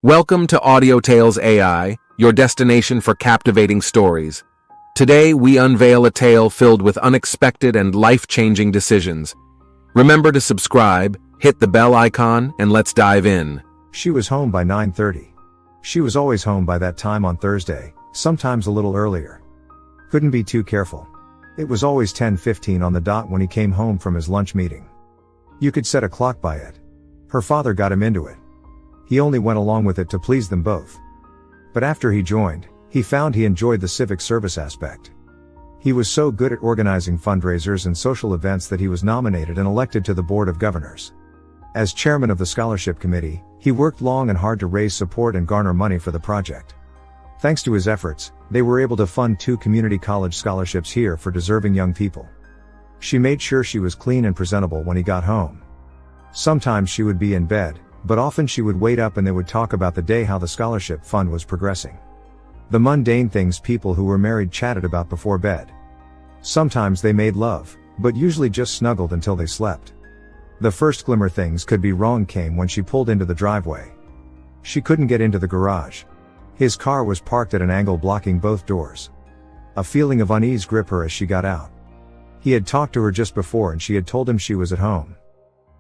Welcome to Audio Tales AI, your destination for captivating stories. Today, we unveil a tale filled with unexpected and life-changing decisions. Remember to subscribe, hit the bell icon, and let's dive in. She was home by 9:30. She was always home by that time on Thursday, sometimes a little earlier. Couldn't be too careful. It was always 10:15 on the dot when he came home from his lunch meeting. You could set a clock by it. Her father got him into it. He only went along with it to please them both. But after he joined, he found he enjoyed the civic service aspect. He was so good at organizing fundraisers and social events that he was nominated and elected to the Board of Governors. As chairman of the scholarship committee, he worked long and hard to raise support and garner money for the project. Thanks to his efforts, they were able to fund 2 community college scholarships here for deserving young people. She made sure she was clean and presentable when he got home. Sometimes she would be in bed, but often she would wait up and they would talk about the day, how the scholarship fund was progressing. The mundane things people who were married chatted about before bed. Sometimes they made love, but usually just snuggled until they slept. The first glimmer things could be wrong came when she pulled into the driveway. She couldn't get into the garage. His car was parked at an angle blocking both doors. A feeling of unease gripped her as she got out. He had talked to her just before and she had told him she was at home.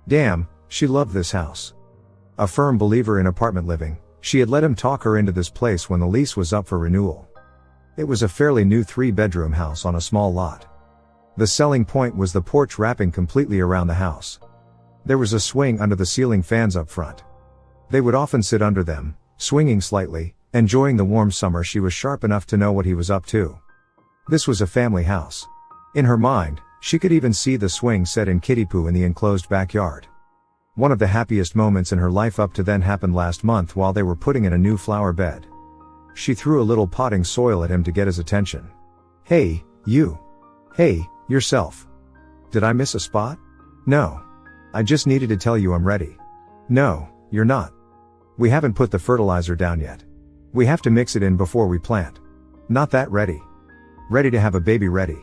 Damn, she loved this house. A firm believer in apartment living, she had let him talk her into this place when the lease was up for renewal. It was a fairly new 3-bedroom house on a small lot. The selling point was the porch wrapping completely around the house. There was a swing under the ceiling fans up front. They would often sit under them, swinging slightly, enjoying the warm summer. She was sharp enough to know what he was up to. This was a family house. In her mind, she could even see the swing set in kiddie poo in the enclosed backyard. One of the happiest moments in her life up to then happened last month while they were putting in a new flower bed. She threw a little potting soil at him to get his attention. Hey, you. Hey, yourself. Did I miss a spot? No. I just needed to tell you I'm ready. No, you're not. We haven't put the fertilizer down yet. We have to mix it in before we plant. Not that ready. Ready to have a baby ready.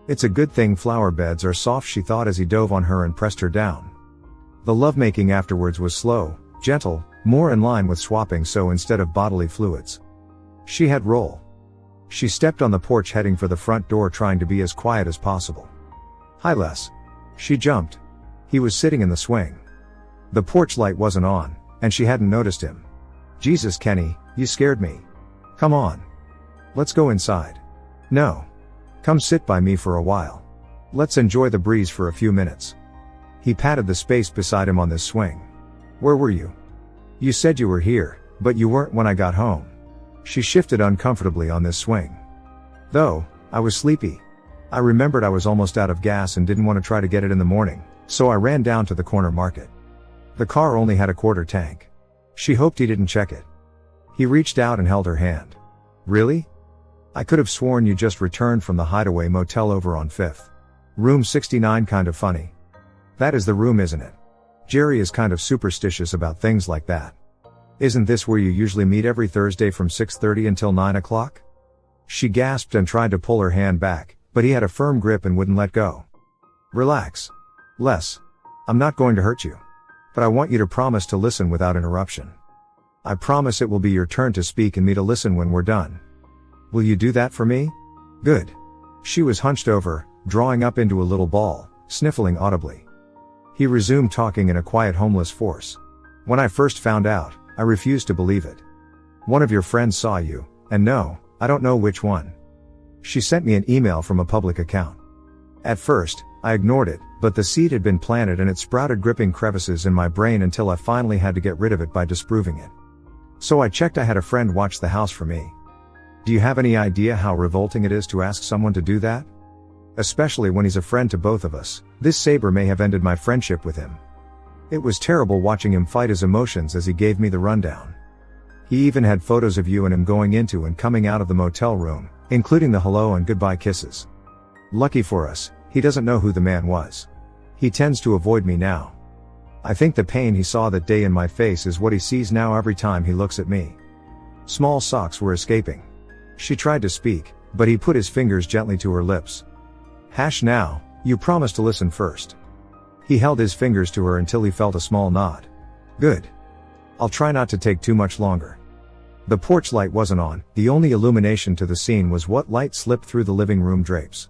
It's a good thing flower beds are soft, she thought as he dove on her and pressed her down. The lovemaking afterwards was slow, gentle, more in line with swapping, so instead of bodily fluids. She had roll. She stepped on the porch heading for the front door, trying to be as quiet as possible. Hi Les. She jumped. He was sitting in the swing. The porch light wasn't on, and she hadn't noticed him. Jesus Kenny, you scared me. Come on. Let's go inside. No. Come sit by me for a while. Let's enjoy the breeze for a few minutes. He patted the space beside him on this swing. Where were you? You said you were here, but you weren't when I got home. She shifted uncomfortably on this swing. Though, I was sleepy. I remembered I was almost out of gas and didn't want to try to get it in the morning, so I ran down to the corner market. The car only had a quarter tank. She hoped he didn't check it. He reached out and held her hand. Really? I could have sworn you just returned from the Hideaway Motel over on 5th. Room 69. Kind of funny. That is the room, isn't it? Jerry is kind of superstitious about things like that. Isn't this where you usually meet every Thursday from 6:30 until 9 o'clock? She gasped and tried to pull her hand back, but he had a firm grip and wouldn't let go. Relax. Les. I'm not going to hurt you. But I want you to promise to listen without interruption. I promise it will be your turn to speak and me to listen when we're done. Will you do that for me? Good. She was hunched over, drawing up into a little ball, sniffling audibly. He resumed talking in a quiet, homeless voice. When I first found out, I refused to believe it. One of your friends saw you, and no, I don't know which one. She sent me an email from a public account. At first, I ignored it, but the seed had been planted and it sprouted, gripping crevices in my brain until I finally had to get rid of it by disproving it. So I checked. I had a friend watch the house for me. Do you have any idea how revolting it is to ask someone to do that? Especially when he's a friend to both of us. This saber may have ended my friendship with him. It was terrible watching him fight his emotions as he gave me the rundown. He even had photos of you and him going into and coming out of the motel room, including the hello and goodbye kisses. Lucky for us, he doesn't know who the man was. He tends to avoid me now. I think the pain he saw that day in my face is what he sees now every time he looks at me. Small socks were escaping. She tried to speak, but he put his fingers gently to her lips. Now, you promised to listen first. He held his fingers to her until he felt a small nod. Good. I'll try not to take too much longer. The porch light wasn't on, the only illumination to the scene was what light slipped through the living room drapes.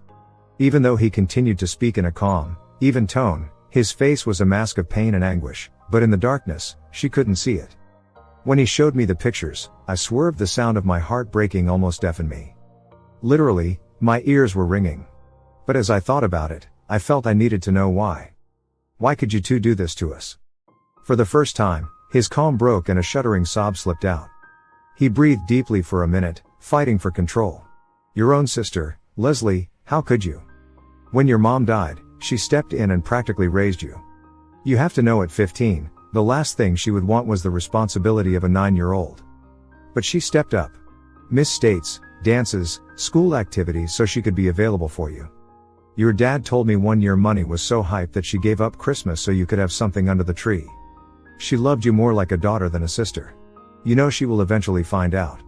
Even though he continued to speak in a calm, even tone, his face was a mask of pain and anguish, but in the darkness, she couldn't see it. When he showed me the pictures, I swerved. The sound of my heart breaking almost deafened me. Literally, my ears were ringing. But as I thought about it, I felt I needed to know why. Why could you two do this to us? For the first time, his calm broke and a shuddering sob slipped out. He breathed deeply for a minute, fighting for control. Your own sister, Leslie, how could you? When your mom died, she stepped in and practically raised you. You have to know at 15, the last thing she would want was the responsibility of a 9-year-old. But she stepped up. Missed states, dances, school activities so she could be available for you. Your dad told me one year money was so hyped that she gave up Christmas so you could have something under the tree. She loved you more like a daughter than a sister. You know she will eventually find out.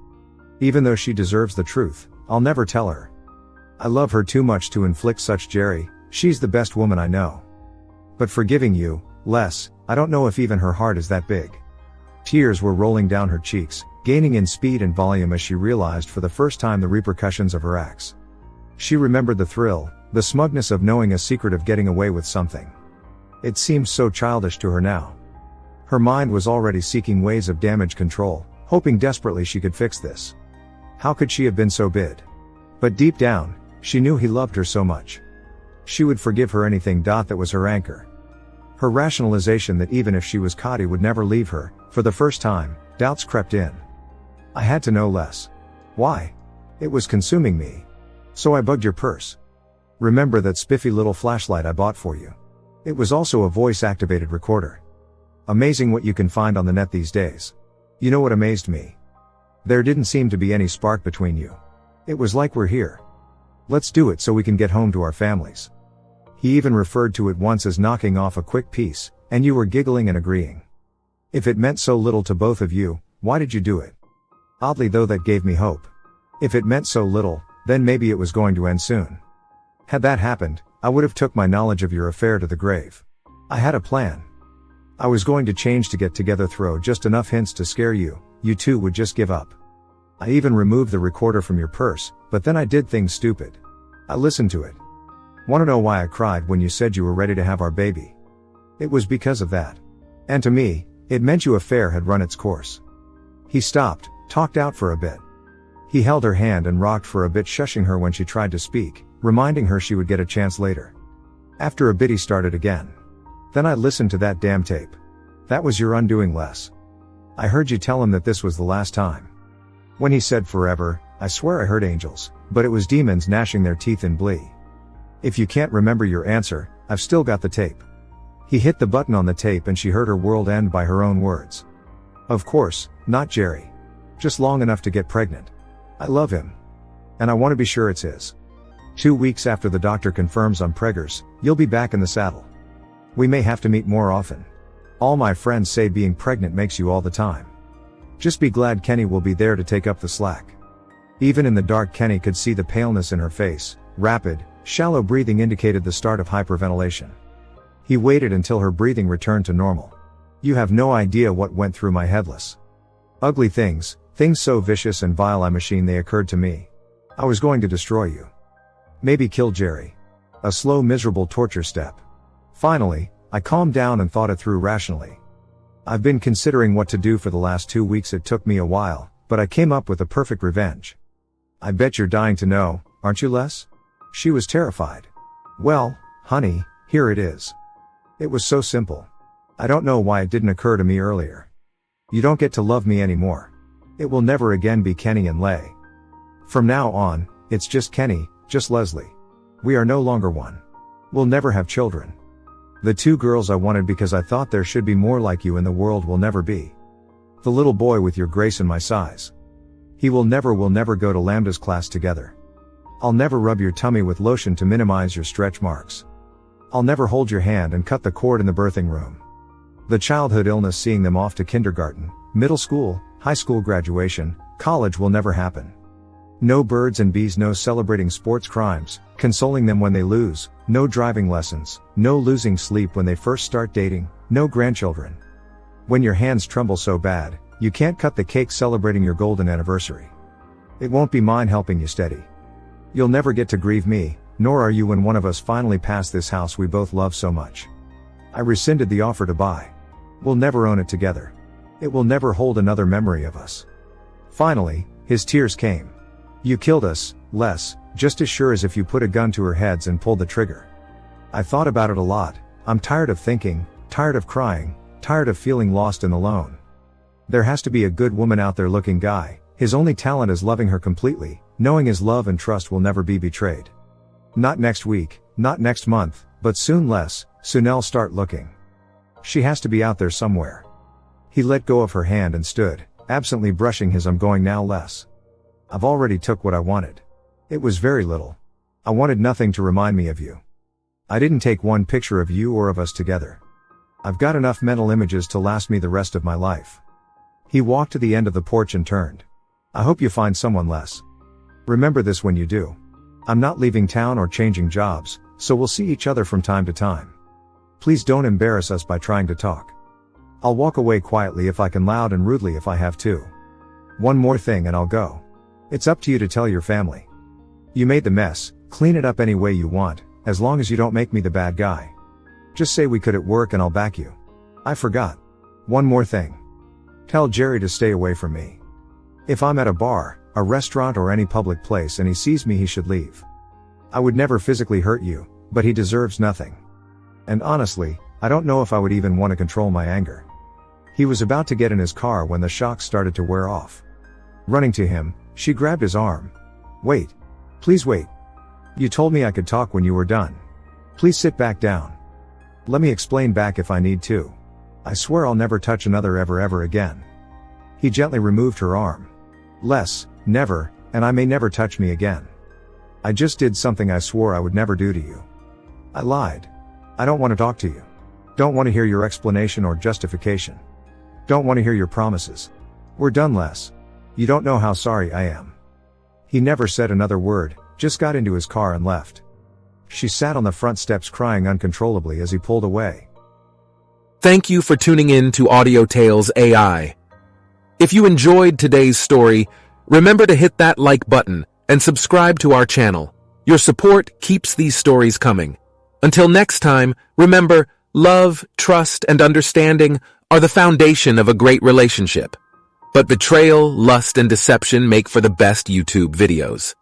Even though she deserves the truth, I'll never tell her. I love her too much to inflict such. Jerry, she's the best woman I know. But forgiving you, Les, I don't know if even her heart is that big. Tears were rolling down her cheeks, gaining in speed and volume as she realized for the first time the repercussions of her acts. She remembered the thrill, the smugness of knowing a secret, of getting away with something. It seemed so childish to her now. Her mind was already seeking ways of damage control, hoping desperately she could fix this. How could she have been so bad? But deep down, she knew he loved her so much. She would forgive her anything. That was her anchor. Her rationalization that even if she was caught he would never leave her. For the first time, doubts crept in. I had to know less. Why? It was consuming me. So I bugged your purse. Remember that spiffy little flashlight I bought for you? It was also a voice-activated recorder. Amazing what you can find on the net these days. You know what amazed me? There didn't seem to be any spark between you. It was like, we're here. Let's do it so we can get home to our families. He even referred to it once as knocking off a quick piece, and you were giggling and agreeing. If it meant so little to both of you, why did you do it? Oddly though, that gave me hope. If it meant so little, then maybe it was going to end soon. Had that happened, I would have took my knowledge of your affair to the grave. I had a plan. I was going to change to get together, throw just enough hints to scare you, you two would just give up. I even removed the recorder from your purse, but then I did things stupid. I listened to it. Want to know why I cried when you said you were ready to have our baby? It was because of that. And to me, it meant your affair had run its course. He stopped, talked out for a bit. He held her hand and rocked for a bit, shushing her when she tried to speak, reminding her she would get a chance later. After a bit he started again. Then I listened to that damn tape. That was your undoing, Les. I heard you tell him that this was the last time. When he said forever, I swear I heard angels, but it was demons gnashing their teeth in glee. If you can't remember your answer, I've still got the tape. He hit the button on the tape and she heard her world end by her own words. Of course, not Jerry. Just long enough to get pregnant. I love him. And I want to be sure it's his. 2 weeks after the doctor confirms I'm preggers, you'll be back in the saddle. We may have to meet more often. All my friends say being pregnant makes you all the time. Just be glad Kenny will be there to take up the slack. Even in the dark, Kenny could see the paleness in her face. Rapid, shallow breathing indicated the start of hyperventilation. He waited until her breathing returned to normal. You have no idea what went through my headless. Ugly things, things so vicious and vile they occurred to me. I was going to destroy you. Maybe kill Jerry. A slow, miserable torture step. Finally, I calmed down and thought it through rationally. I've been considering what to do for the last 2 weeks. It took me a while, but I came up with a perfect revenge. I bet you're dying to know, aren't you, Les? She was terrified. Well, honey, here it is. It was so simple. I don't know why it didn't occur to me earlier. You don't get to love me anymore. It will never again be Kenny and Lay. From now on, it's just Kenny, just Leslie. We are no longer one. We'll never have children. The 2 girls I wanted because I thought there should be more like you in the world will never be. The little boy with your grace and my size. He will never go to Lambda's class together. I'll never rub your tummy with lotion to minimize your stretch marks. I'll never hold your hand and cut the cord in the birthing room. The childhood illness seeing them off to kindergarten, middle school, high school graduation, college will never happen. No birds and bees, no celebrating sports crimes, consoling them when they lose, no driving lessons, no losing sleep when they first start dating, no grandchildren. When your hands tremble so bad, you can't cut the cake celebrating your golden anniversary. It won't be mine helping you steady. You'll never get to grieve me, nor are you when one of us finally pass this house we both love so much. I rescinded the offer to buy. We'll never own it together. It will never hold another memory of us. Finally, his tears came. You killed us, Les, just as sure as if you put a gun to our heads and pulled the trigger. I thought about it a lot. I'm tired of thinking, tired of crying, tired of feeling lost and alone. There has to be a good woman out there looking guy. His only talent is loving her completely, knowing his love and trust will never be betrayed. Not next week, not next month, but soon, Les, soon I'll start looking. She has to be out there somewhere. He let go of her hand and stood, absently brushing his "I'm going now, Les. I've already took what I wanted. It was very little. I wanted nothing to remind me of you. I didn't take one picture of you or of us together. I've got enough mental images to last me the rest of my life." He walked to the end of the porch and turned. "I hope you find someone, Les. Remember this when you do. I'm not leaving town or changing jobs, so we'll see each other from time to time. Please don't embarrass us by trying to talk. I'll walk away quietly if I can, loud and rudely if I have to. One more thing and I'll go. It's up to you to tell your family. You made the mess, clean it up any way you want, as long as you don't make me the bad guy. Just say we could at work and I'll back you. I forgot. One more thing. Tell Jerry to stay away from me. If I'm at a bar, a restaurant or any public place and he sees me, he should leave. I would never physically hurt you, but he deserves nothing. And honestly, I don't know if I would even want to control my anger." He was about to get in his car when the shock started to wear off. Running to him, she grabbed his arm. "Wait. Please wait. You told me I could talk when you were done. Please sit back down. Let me explain back if I need to. I swear I'll never touch another ever again." He gently removed her arm. "Les, never, and I may never touch me again. I just did something I swore I would never do to you. I lied. I don't want to talk to you. Don't want to hear your explanation or justification. Don't want to hear your promises. We're done, Les. You don't know how sorry I am." He never said another word, just got into his car and left. She sat on the front steps crying uncontrollably as he pulled away. Thank you for tuning in to Audio Tales AI. If you enjoyed today's story, remember to hit that like button and subscribe to our channel. Your support keeps these stories coming. Until next time, remember, love, trust, and understanding are the foundation of a great relationship. But betrayal, lust, and deception make for the best YouTube videos.